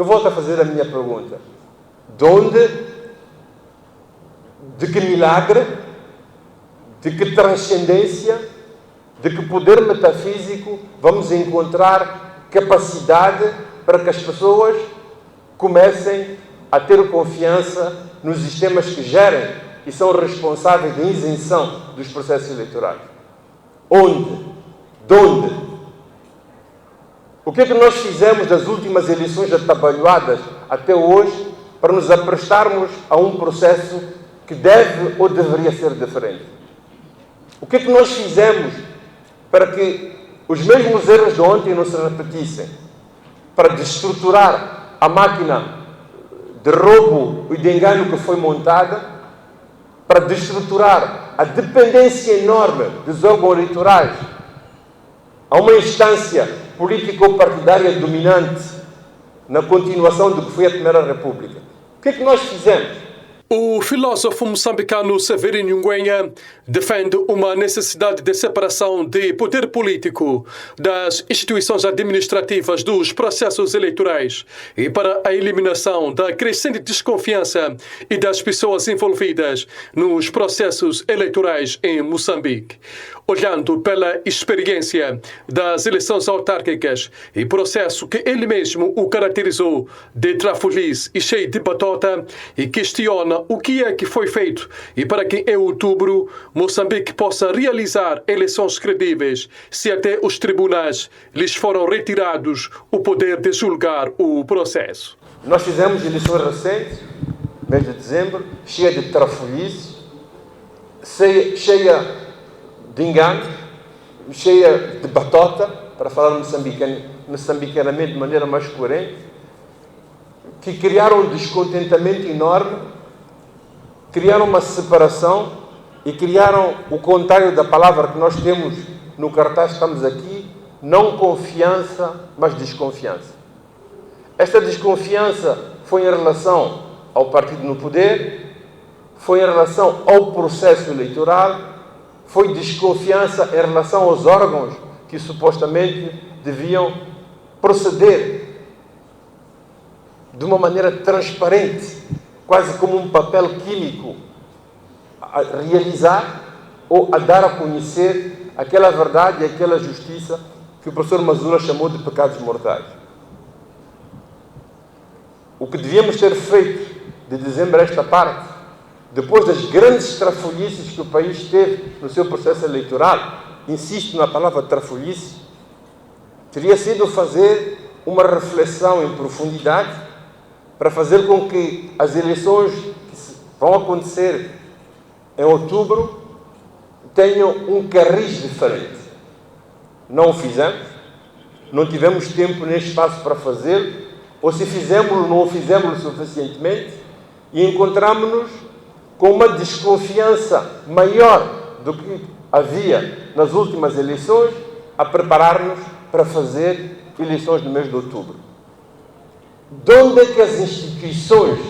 Eu volto a fazer a minha pergunta. De onde, de que milagre, de que transcendência, de que poder metafísico vamos encontrar capacidade para que as pessoas comecem a ter confiança nos sistemas que gerem e são responsáveis da isenção dos processos eleitorais? Onde? De onde? O que é que nós fizemos das últimas eleições atabalhoadas até hoje para nos aprestarmos a um processo que deve ou deveria ser diferente? O que é que nós fizemos para que os mesmos erros de ontem não se repetissem? Para destruturar a máquina de roubo e de engano que foi montada, para destruturar a dependência enorme dos órgãos eleitorais a uma instância político-partidária dominante na continuação do que foi a Primeira República. O que é que nós fizemos? O filósofo moçambicano Severino Ngwenha defende uma necessidade de separação de poder político das instituições administrativas dos processos eleitorais e para a eliminação da crescente desconfiança e das pessoas envolvidas nos processos eleitorais em Moçambique. Olhando pela experiência das eleições autárquicas e processo que ele mesmo o caracterizou de trafolhice e cheio de batota, e questiona o que é que foi feito e para que em outubro Moçambique possa realizar eleições credíveis se até os tribunais lhes foram retirados o poder de julgar o processo. Nós fizemos eleições recentes, mês de dezembro, cheia de trafolhice, cheia de enganos, cheia de batota, para falar moçambicanamente de maneira mais coerente, que criaram um descontentamento enorme, criaram uma separação e criaram o contrário da palavra que nós temos no cartaz que estamos aqui, não confiança, mas desconfiança. Esta desconfiança foi em relação ao partido no poder, foi em relação ao processo eleitoral, foi desconfiança em relação aos órgãos que supostamente deviam proceder de uma maneira transparente, quase como um papel químico, a realizar ou a dar a conhecer aquela verdade e aquela justiça que o professor Mazula chamou de pecados mortais. O que devíamos ter feito de dezembro a esta parte, depois das grandes trafolhices que o país teve no seu processo eleitoral, insisto na palavra trafolhice, teria sido fazer uma reflexão em profundidade para fazer com que as eleições que vão acontecer em outubro tenham um cariz diferente. Não o fizemos, não tivemos tempo nem espaço para fazê-lo, ou se fizemos, não o fizemos suficientemente, e encontramos-nos com uma desconfiança maior do que havia nas últimas eleições, a preparar-nos para fazer eleições no mês de outubro. De onde é que as instituições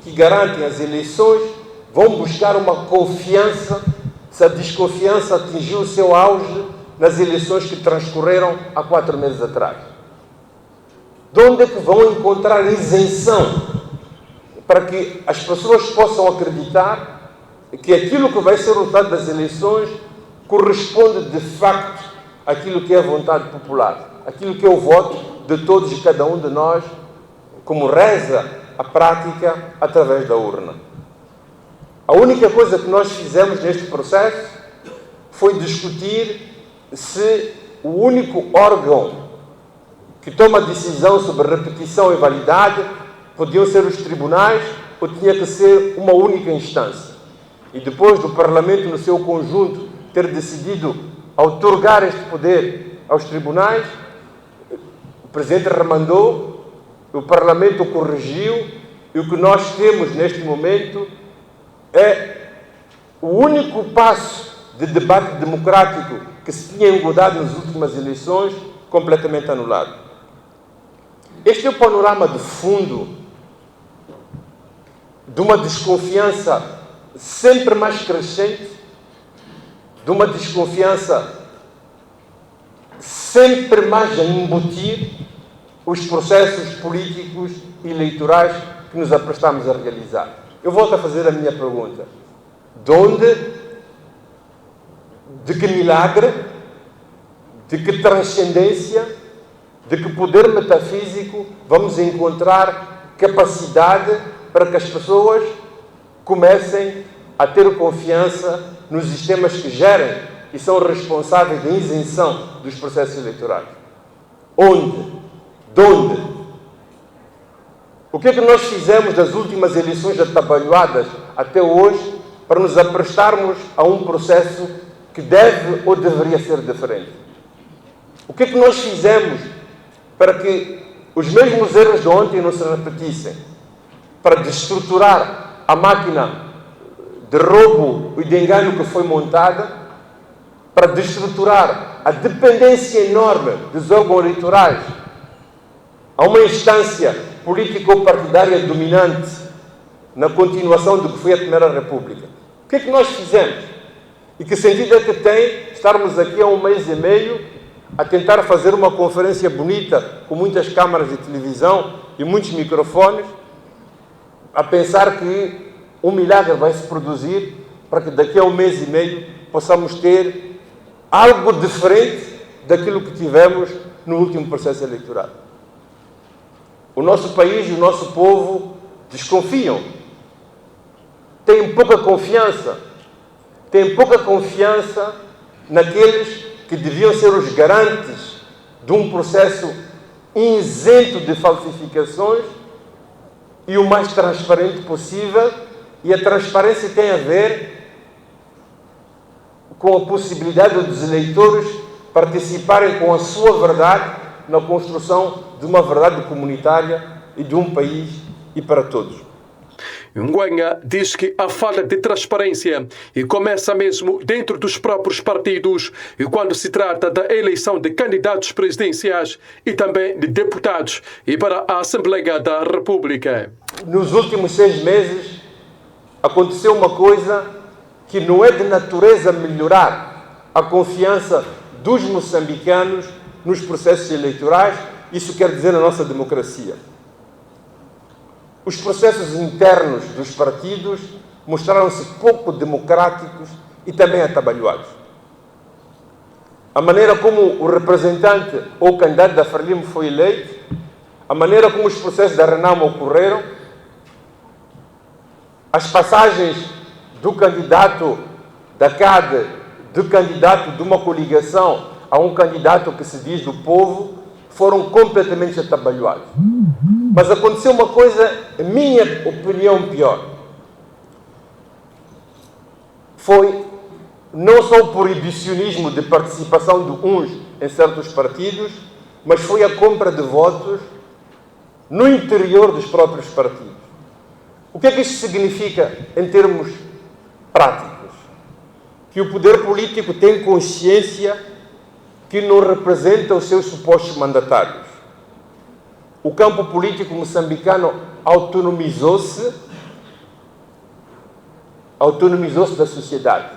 que garantem as eleições vão buscar uma confiança se a desconfiança atingiu o seu auge nas eleições que transcorreram há 4 meses atrás? De onde é que vão encontrar isenção para que as pessoas possam acreditar que aquilo que vai ser o resultado das eleições corresponde de facto àquilo que é a vontade popular, aquilo que é o voto de todos e cada um de nós, como reza a prática através da urna? A única coisa que nós fizemos neste processo foi discutir se o único órgão que toma decisão sobre repetição e validade podiam ser os tribunais ou tinha que ser uma única instância. E depois do Parlamento, no seu conjunto, ter decidido outorgar este poder aos tribunais, o Presidente remandou, o Parlamento corrigiu, e o que nós temos neste momento é o único passo de debate democrático que se tinha engodado nas últimas eleições, completamente anulado. Este é o panorama de fundo de uma desconfiança sempre mais crescente, de uma desconfiança sempre mais a embutir os processos políticos e eleitorais que nos aprestamos a realizar. Eu volto a fazer a minha pergunta. De que milagre, de que transcendência, de que poder metafísico vamos encontrar capacidade para que as pessoas comecem a ter confiança nos sistemas que gerem e são responsáveis da isenção dos processos eleitorais? Onde? De onde? O que é que nós fizemos das últimas eleições atabalhoadas até hoje para nos aprestarmos a um processo que deve ou deveria ser diferente? O que é que nós fizemos para que os mesmos erros de ontem não se repetissem? Para destruturar a máquina de roubo e de engano que foi montada, para destruturar a dependência enorme dos órgãos eleitorais a uma instância político-partidária dominante na continuação do que foi a Primeira República. O que é que nós fizemos? E que sentido é que tem estarmos aqui há um mês e meio a tentar fazer uma conferência bonita com muitas câmaras de televisão e muitos microfones, a pensar que um milagre vai se produzir para que daqui a um mês e meio possamos ter algo diferente daquilo que tivemos no último processo eleitoral? O nosso país e o nosso povo desconfiam, têm pouca confiança naqueles que deviam ser os garantes de um processo isento de falsificações e o mais transparente possível. E a transparência tem a ver com a possibilidade dos eleitores participarem com a sua verdade na construção de uma verdade comunitária e de um país e para todos. Nguenha diz que a falta de transparência e começa mesmo dentro dos próprios partidos e quando se trata da eleição de candidatos presidenciais e também de deputados e para a Assembleia da República. Nos últimos 6 meses aconteceu uma coisa que não é de natureza melhorar a confiança dos moçambicanos nos processos eleitorais, isso quer dizer na nossa democracia. Os processos internos dos partidos mostraram-se pouco democráticos e também atabalhoados. A maneira como o representante ou candidato da Frelimo foi eleito, a maneira como os processos da Renamo ocorreram, as passagens do candidato da CAD, do candidato de uma coligação a um candidato que se diz do povo, foram completamente atabalhoados. Mas aconteceu uma coisa, em minha opinião, pior. Foi não só o proibicionismo de participação de uns em certos partidos, mas foi a compra de votos no interior dos próprios partidos. O que é que isto significa em termos práticos? Que o poder político tem consciência que não representa os seus supostos mandatários. O campo político moçambicano autonomizou-se da sociedade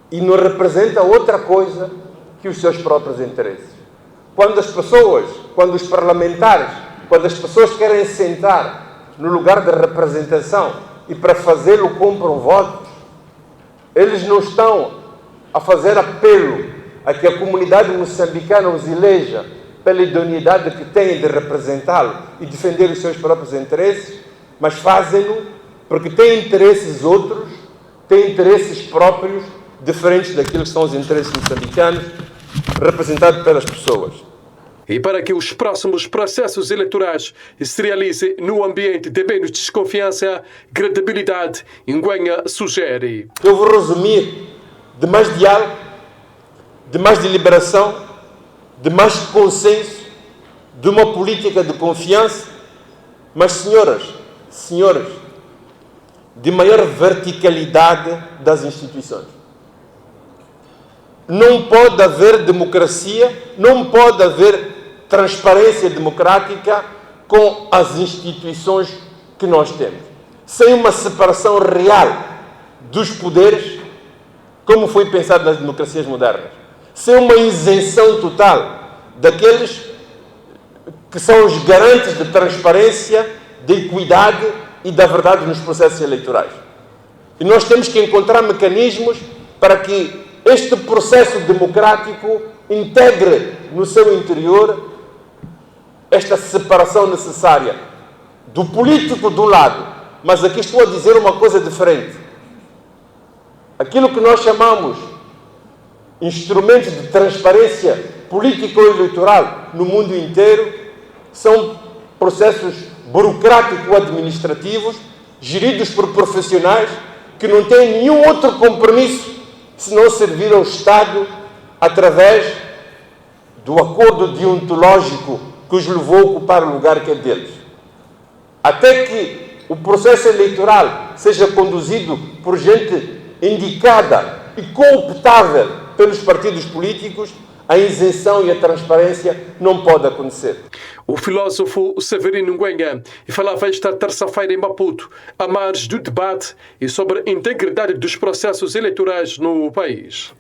e não representa outra coisa que os seus próprios interesses. Quando os parlamentares, quando as pessoas querem sentar no lugar de representação e para fazê-lo compram votos, eles não estão a fazer apelo a que a comunidade moçambicana os eleja pela idoneidade que têm de representá-lo e defender os seus próprios interesses, mas fazem-no porque têm interesses outros, têm interesses próprios, diferentes daquilo que são os interesses moçambicanos, representados pelas pessoas. E para que os próximos processos eleitorais se realizem num ambiente de menos desconfiança, credibilidade, Nguenha sugere. Eu vou resumir: de mais diálogo, de mais deliberação, de mais consenso, de uma política de confiança, mas, senhores, de maior verticalidade das instituições. Não pode haver democracia, não pode haver transparência democrática com as instituições que nós temos, sem uma separação real dos poderes, como foi pensado nas democracias modernas, sem uma isenção total daqueles que são os garantes de transparência, de equidade e da verdade nos processos eleitorais. E nós temos que encontrar mecanismos para que este processo democrático integre no seu interior esta separação necessária do político do lado. Mas aqui estou a dizer uma coisa diferente. Aquilo que nós chamamos instrumentos de transparência político-eleitoral no mundo inteiro são processos burocrático-administrativos geridos por profissionais que não têm nenhum outro compromisso senão servir ao Estado através do acordo deontológico que os levou a ocupar o lugar que é deles. Até que o processo eleitoral seja conduzido por gente indicada e cooptável pelos partidos políticos, a isenção e a transparência não pode acontecer. O filósofo Severino Nguenha falava esta terça-feira em Maputo, à margem do debate e sobre a integridade dos processos eleitorais no país.